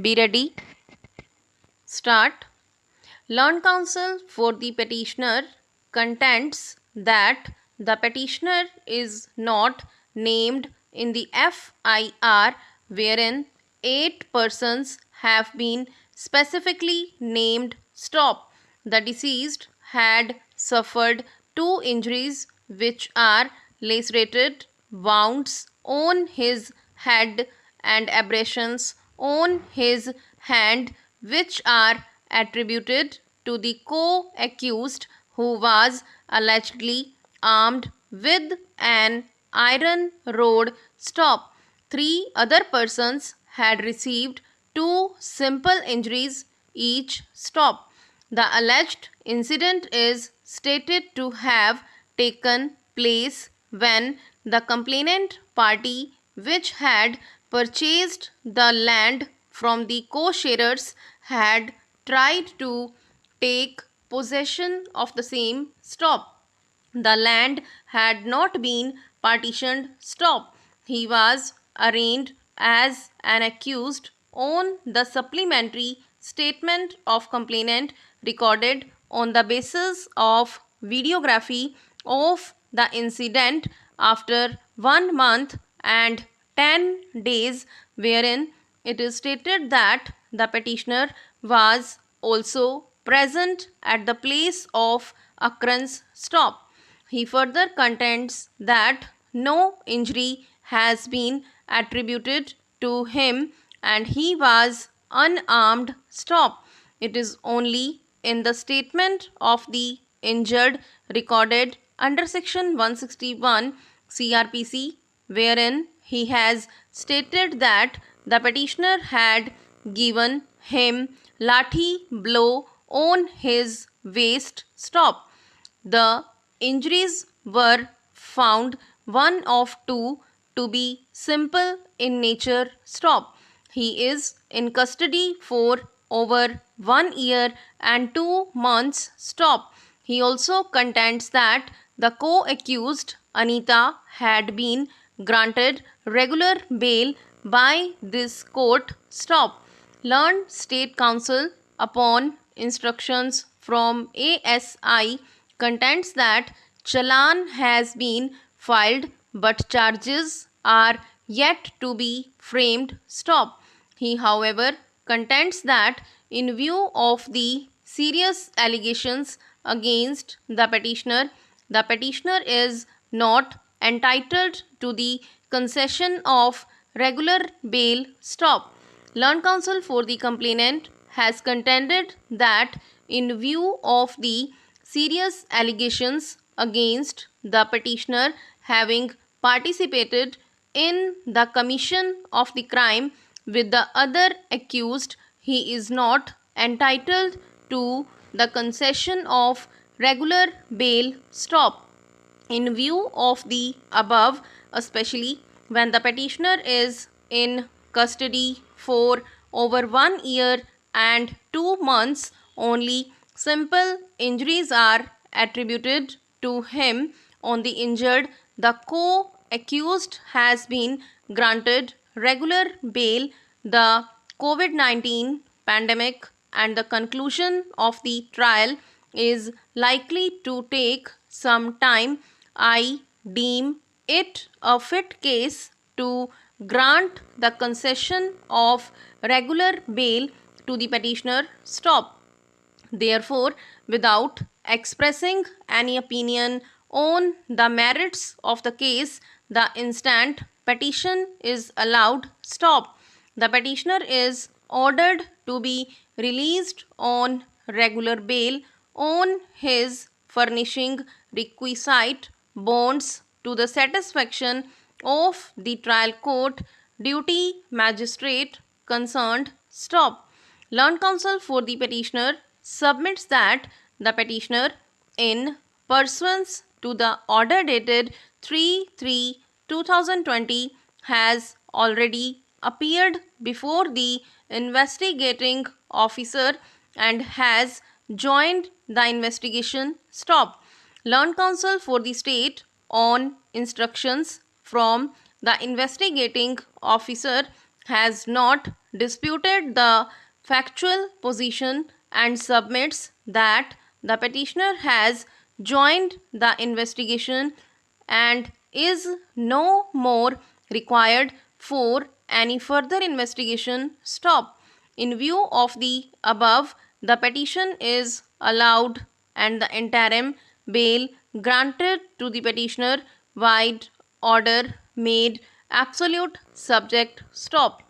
Be ready. Start. Learned counsel for the petitioner contends that the petitioner is not named in the FIR wherein 8 persons have been specifically named. Stop. The deceased had suffered 2 injuries which are lacerated wounds on his head and abrasions on his hand which are attributed to the co-accused who was allegedly armed with an iron rod. Stop. 3 other persons had received 2 simple injuries each. Stop. The alleged incident is stated to have taken place when the complainant party, which had purchased the land from the co-sharers, had tried to take possession of the same. Stop. The land had not been partitioned. Stop. He was arraigned as an accused on the supplementary statement of complainant recorded on the basis of videography of the incident after 1 month and 10 days, wherein it is stated that the petitioner was also present at the place of occurrence. Stop. He further contends that no injury has been attributed to him and he was unarmed. Stop. It is only in the statement of the injured recorded under section 161 CRPC wherein he has stated that the petitioner had given him lathi blow on his waist. Stop. The injuries were found one of 2 to be simple in nature. Stop. He is in custody for over 1 year and 2 months. Stop. He also contends that the co-accused Anita had been granted regular bail by this court. Stop. Learned State Counsel upon instructions from ASI contends that challan has been filed but charges are yet to be framed. Stop. He, however, contends that in view of the serious allegations against the petitioner is not entitled to the concession of regular bail. Stop. Learned counsel for the complainant has contended that in view of the serious allegations against the petitioner having participated in the commission of the crime with the other accused, he is not entitled to the concession of regular bail. Stop. In view of the above, especially when the petitioner is in custody for over 1 year and 2 months, only simple injuries are attributed to him. On the injured, the co-accused has been granted regular bail. The COVID-19 pandemic and the conclusion of the trial is likely to take some time. I deem it a fit case to grant the concession of regular bail to the petitioner. Stop. Therefore, without expressing any opinion on the merits of the case, the instant petition is allowed. Stop. The petitioner is ordered to be released on regular bail on his furnishing requisite bonds to the satisfaction of the trial court duty magistrate concerned. Stop. Learned counsel for the petitioner submits that the petitioner, in pursuance to the order dated 3/3/2020, has already appeared before the investigating officer and has joined the investigation. Stop. Learned counsel for the state, on instructions from the investigating officer, has not disputed the factual position and submits that the petitioner has joined the investigation and is no more required for any further investigation stop. In view of the above, the petition is allowed and the interim bail granted to the petitioner wide order made absolute subject stop.